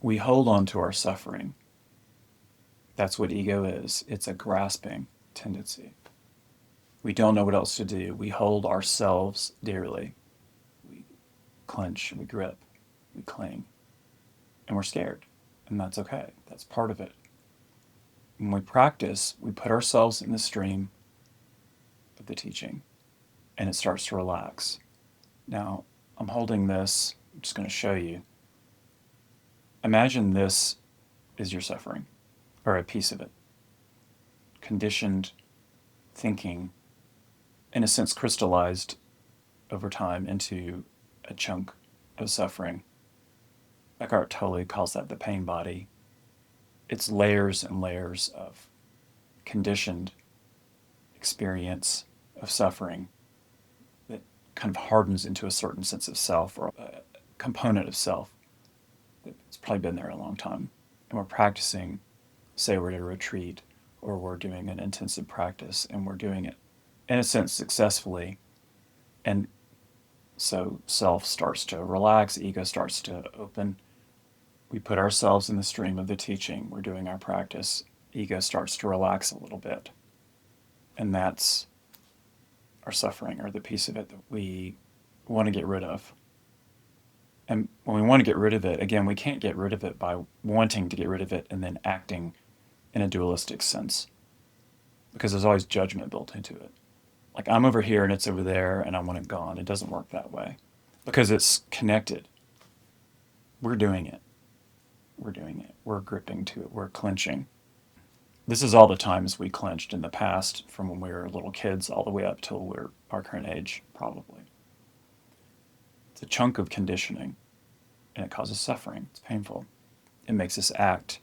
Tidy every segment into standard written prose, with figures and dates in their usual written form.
We hold on to our suffering. That's what ego is. It's a grasping tendency. We don't know what else to do. We hold ourselves dearly. We clench, we grip, we cling, and we're scared. And that's okay. That's part of it. When we practice, we put ourselves in the stream of the teaching, and it starts to relax. Now, I'm holding this. I'm just going to show you. Imagine this is your suffering, or a piece of it. Conditioned thinking, in a sense, crystallized over time into a chunk of suffering. Eckhart Tolle calls that the pain body. It's layers and layers of conditioned experience of suffering that kind of hardens into a certain sense of self, or a component of self that's probably been there a long time. And we're practicing, say we're at a retreat, or we're doing an intensive practice, and we're doing it, in a sense, successfully. And so self starts to relax, ego starts to open. We put ourselves in the stream of the teaching. We're doing our practice. Ego starts to relax a little bit. And that's our suffering, or the piece of it that we want to get rid of. And when we want to get rid of it, again, we can't get rid of it by wanting to get rid of it and then acting in a dualistic sense, because there's always judgment built into it. Like, I'm over here and it's over there and I want it gone. It doesn't work that way because it's connected. We're doing it. We're doing it. We're gripping to it. We're clenching. This is all the times we clenched in the past, from when we were little kids all the way up till we're our current age, probably. It's a chunk of conditioning, and it causes suffering. It's painful. It makes us act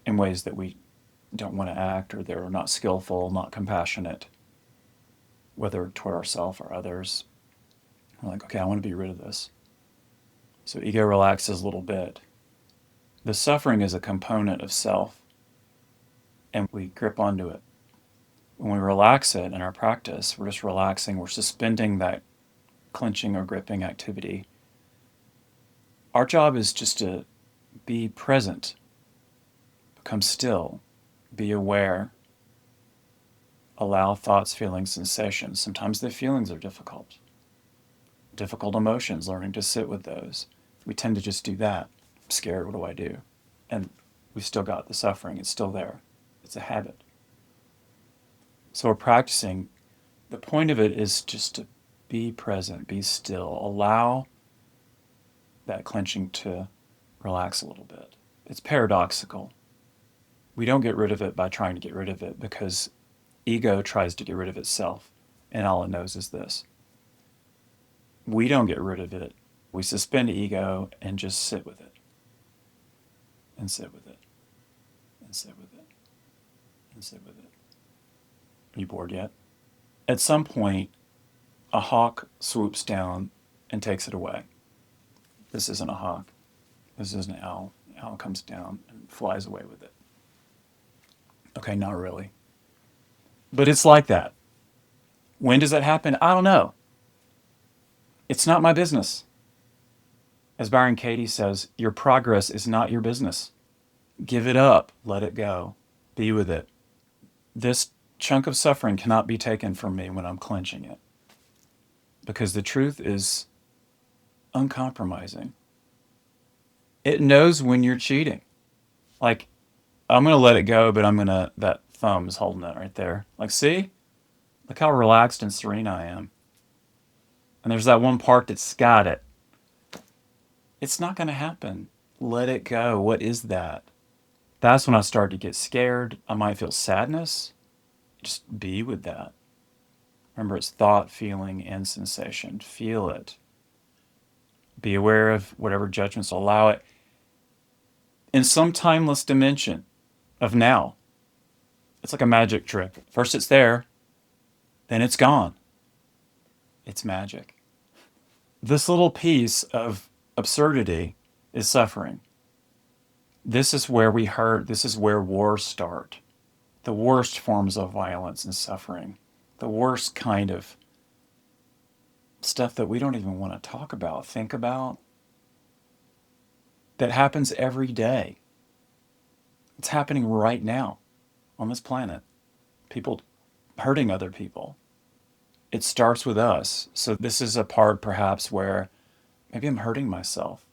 in ways that we don't want to act, or they're not skillful, not compassionate, whether toward ourselves or others. We're like, okay, I want to be rid of this. So ego relaxes a little bit. The suffering is a component of self, and we grip onto it. When we relax it in our practice, we're just relaxing, we're suspending that clenching or gripping activity. Our job is just to be present, become still, be aware, allow thoughts, feelings, sensations. Sometimes the feelings are difficult emotions, learning to sit with those. We tend to just do that. I'm scared, what do I do? And we've still got the suffering, it's still there. It's a habit. So we're practicing. The point of it is just to be present, be still, allow that clenching to relax a little bit. It's paradoxical. We don't get rid of it by trying to get rid of it, because ego tries to get rid of itself, and all it knows is this. We don't get rid of it. We suspend ego and just sit with it. And sit with it. And sit with it. And sit with it. Are you bored yet? At some point, a hawk swoops down and takes it away. This isn't a hawk. This is an owl. The owl comes down and flies away with it. Okay, not really. But it's like that. When does that happen? I don't know. It's not my business. As Byron Katie says, your progress is not your business. Give it up. Let it go. Be with it. This chunk of suffering cannot be taken from me when I'm clenching it, because the truth is uncompromising. It knows when you're cheating. Like, I'm going to let it go, but that thumb is holding it right there. Like, see? Look how relaxed and serene I am. And there's that one part that's got it. It's not going to happen. Let it go. What is that? That's when I start to get scared. I might feel sadness. Just be with that. Remember, it's thought, feeling, and sensation. Feel it. Be aware of whatever judgments allow it in some timeless dimension of now. It's like a magic trick. First it's there, then it's gone. It's magic. This little piece of absurdity is suffering. This is where we hurt. This is where wars start. The worst forms of violence and suffering. The worst kind of stuff that we don't even want to talk about, think about. that happens every day. It's happening right now on this planet. People hurting other people. It starts with us. So this is a part perhaps where maybe I'm hurting myself.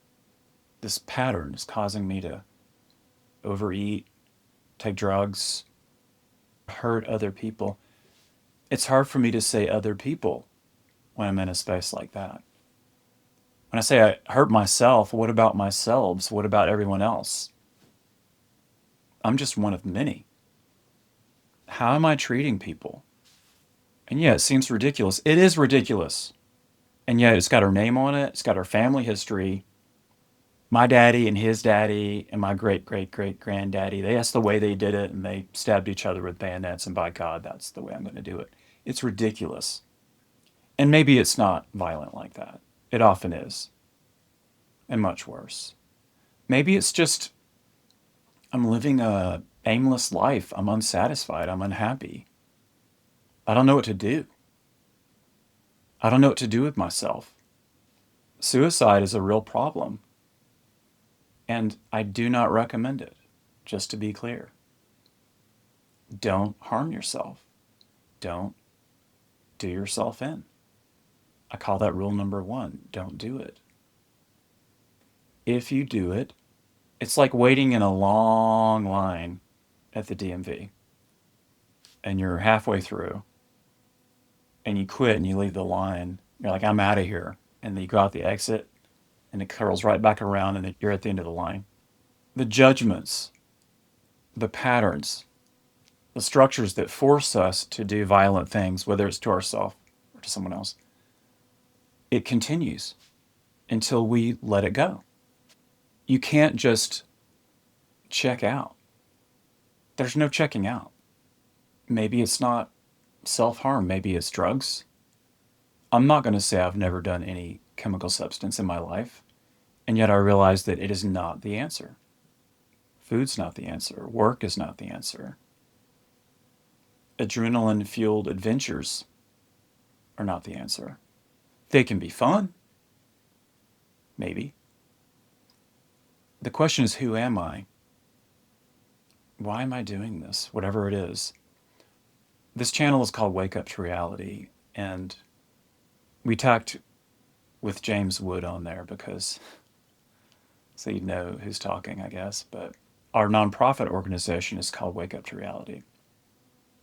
This pattern is causing me to overeat, take drugs, hurt other people. It's hard for me to say other people when I'm in a space like that. When I say I hurt myself, what about myself? What about everyone else? I'm just one of many. How am I treating people? And yeah, it seems ridiculous. It is ridiculous. And yet it's got our name on it. It's got our family history. My daddy and his daddy and my great great great granddaddy, that's the way they did it, and they stabbed each other with bayonets, and by God, that's the way I'm going to do it. It's ridiculous. And maybe it's not violent like that. It often is. And much worse. Maybe it's just I'm living a aimless life. I'm unsatisfied. I'm unhappy. I don't know what to do. I don't know what to do with myself. Suicide is a real problem. And I do not recommend it, just to be clear. Don't harm yourself. Don't do yourself in. I call that rule number 1. Don't do it. If you do it, it's like waiting in a long line at the DMV. And you're halfway through. And you quit and you leave the line. You're like, I'm out of here. And then you go out the exit and it curls right back around and then you're at the end of the line. The judgments, the patterns, the structures that force us to do violent things, whether it's to ourselves or to someone else, it continues until we let it go. You can't just check out. There's no checking out. Maybe it's not self-harm. Maybe it's drugs. I'm not going to say I've never done any chemical substance in my life, and yet I realize that it is not the answer. Food's not the answer. Work is not the answer. Adrenaline-fueled adventures are not the answer. They can be fun. Maybe. The question is, who am I? Why am I doing this? Whatever it is. This channel is called Wake Up to Reality, and we talked with James Wood on there because, so you know who's talking, I guess, but our nonprofit organization is called Wake Up to Reality.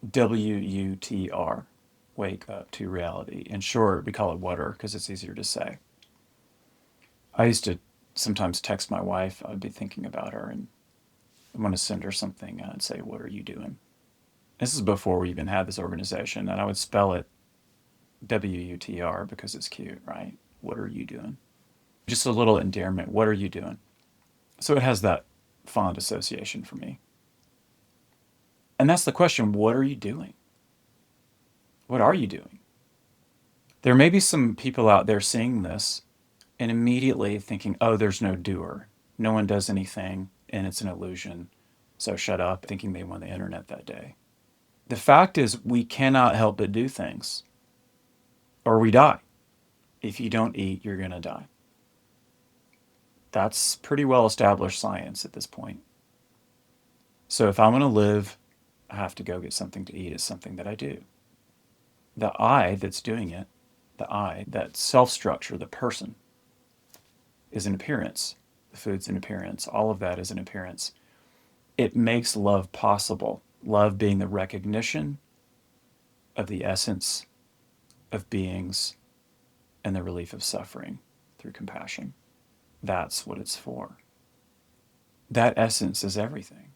WUTR, Wake Up to Reality. In short, we call it WUTR because it's easier to say. I used to sometimes text my wife. I'd be thinking about her and I want to send her something. I'd say, what are you doing? This is before we even had this organization, and I would spell it WUTR because it's cute, right? What are you doing? Just a little endearment. What are you doing? So it has that fond association for me. And that's the question. What are you doing? What are you doing? There may be some people out there seeing this and immediately thinking, oh, there's no doer. No one does anything, and it's an illusion. So shut up, thinking they won the internet that day. The fact is, we cannot help but do things, or we die. If you don't eat, you're going to die. That's pretty well established science at this point. So if I want to live, I have to go get something to eat is something that I do. The I that's doing it, the I, that self-structure, the person, is an appearance. The food's an appearance. All of that is an appearance. It makes love possible. Love being the recognition of the essence of beings and the relief of suffering through compassion. That's what it's for. That essence is everything.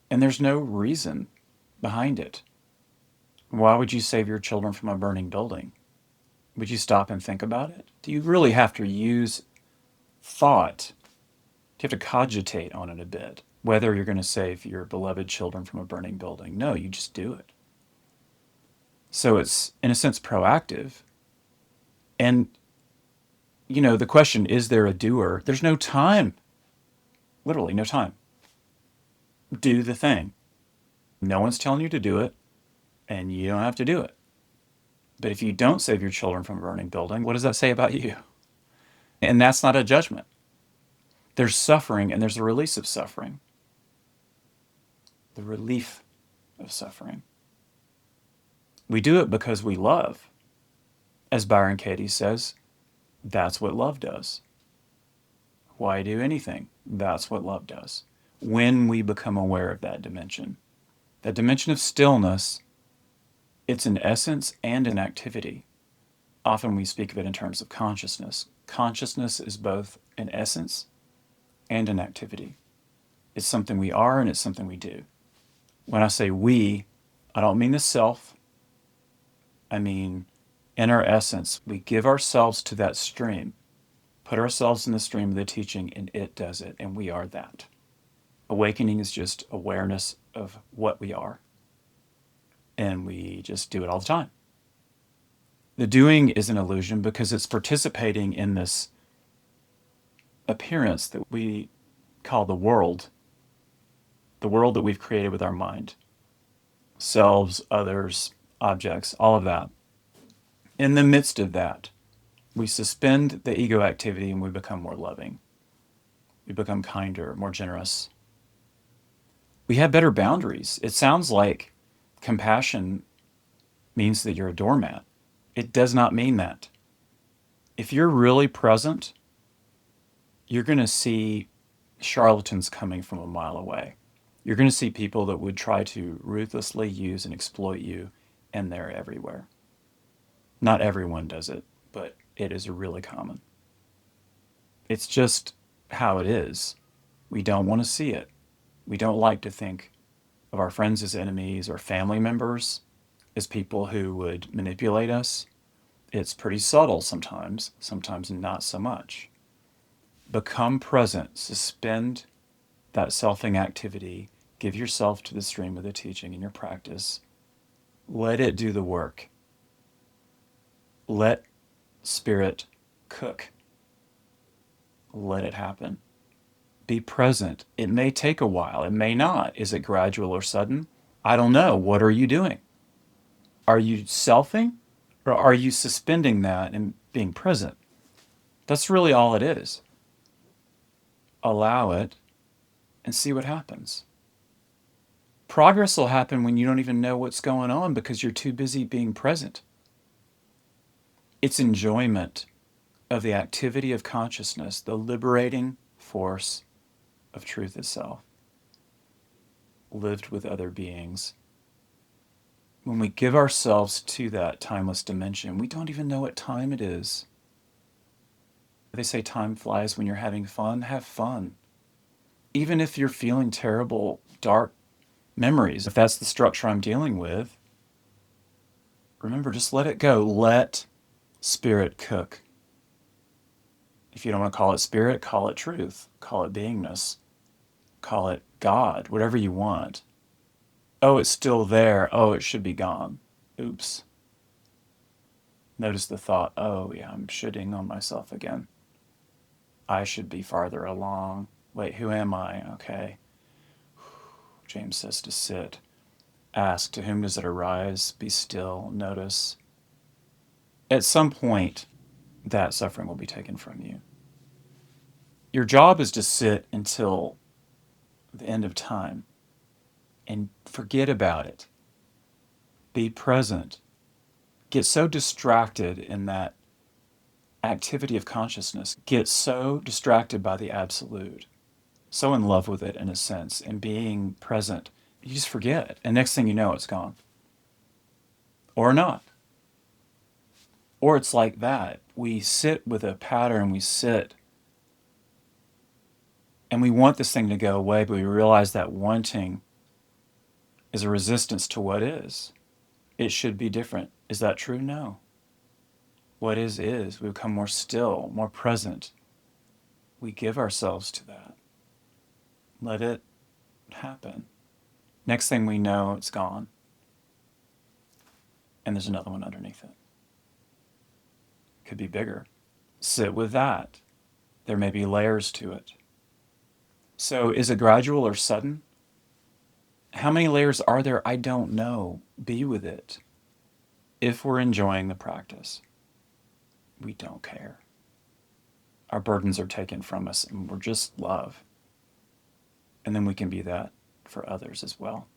And there's no reason behind it. Why would you save your children from a burning building? Would you stop and think about it? Do you really have to use thought? Do you have to cogitate on it a bit? Whether you're going to save your beloved children from a burning building. No, you just do it. So it's, in a sense, proactive. And, you know, the question, is there a doer? There's no time. Literally, no time. Do the thing. No one's telling you to do it, and you don't have to do it. But if you don't save your children from a burning building, what does that say about you? And that's not a judgment. There's suffering and there's a release of suffering. The relief of suffering. We do it because we love. As Byron Katie says, that's what love does. Why do anything? That's what love does. When we become aware of that dimension of stillness, it's an essence and an activity. Often we speak of it in terms of consciousness. Consciousness is both an essence and an activity. It's something we are and it's something we do. When I say we, I don't mean the self. I mean, in our essence, we give ourselves to that stream, put ourselves in the stream of the teaching, and it does it, and we are that. Awakening is just awareness of what we are, and we just do it all the time. The doing is an illusion because it's participating in this appearance that we call the world that we've created with our mind. Selves, others, objects, all of that. In the midst of that, we suspend the ego activity and we become more loving. We become kinder, more generous. We have better boundaries. It sounds like compassion means that you're a doormat. It does not mean that. If you're really present, you're going to see charlatans coming from a mile away. You're going to see people that would try to ruthlessly use and exploit you, and they're everywhere. Not everyone does it, but it is really common. It's just how it is. We don't want to see it. We don't like to think of our friends as enemies or family members as people who would manipulate us. It's pretty subtle sometimes not so much. Become present, suspend that selfing activity, give yourself to the stream of the teaching in your practice. Let it do the work. Let spirit cook. Let it happen. Be present. It may take a while. It may not. Is it gradual or sudden? I don't know. What are you doing? Are you selfing? Or are you suspending that and being present? That's really all it is. Allow it and see what happens. Progress will happen when you don't even know what's going on because you're too busy being present. It's enjoyment of the activity of consciousness, the liberating force of truth itself, lived with other beings. When we give ourselves to that timeless dimension, we don't even know what time it is. They say time flies when you're having fun. Have fun. Even if you're feeling terrible, dark memories, if that's the structure I'm dealing with, remember, just let it go. Let spirit cook. If you don't want to call it spirit, call it truth. Call it beingness. Call it God, whatever you want. Oh, it's still there. Oh, it should be gone. Oops. Notice the thought, oh yeah, I'm shitting on myself again. I should be farther along. Wait, who am I? Okay. James says to sit. Ask, to whom does it arise? Be still. Notice. At some point, that suffering will be taken from you. Your job is to sit until the end of time and forget about it. Be present. Get so distracted in that activity of consciousness. Get so distracted by the absolute, so in love with it in a sense, and being present, you just forget. And next thing you know, it's gone. Or not. Or it's like that. We sit with a pattern, we sit, and we want this thing to go away, but we realize that wanting is a resistance to what is. It should be different. Is that true? No. What is. We become more still, more present. We give ourselves to that. Let it happen. Next thing we know, it's gone. And there's another one underneath it. Could be bigger. Sit with that. There may be layers to it. So is it gradual or sudden? How many layers are there? I don't know. Be with it. If we're enjoying the practice, we don't care. our burdens are taken from us and we're just love. And then we can be that for others as well.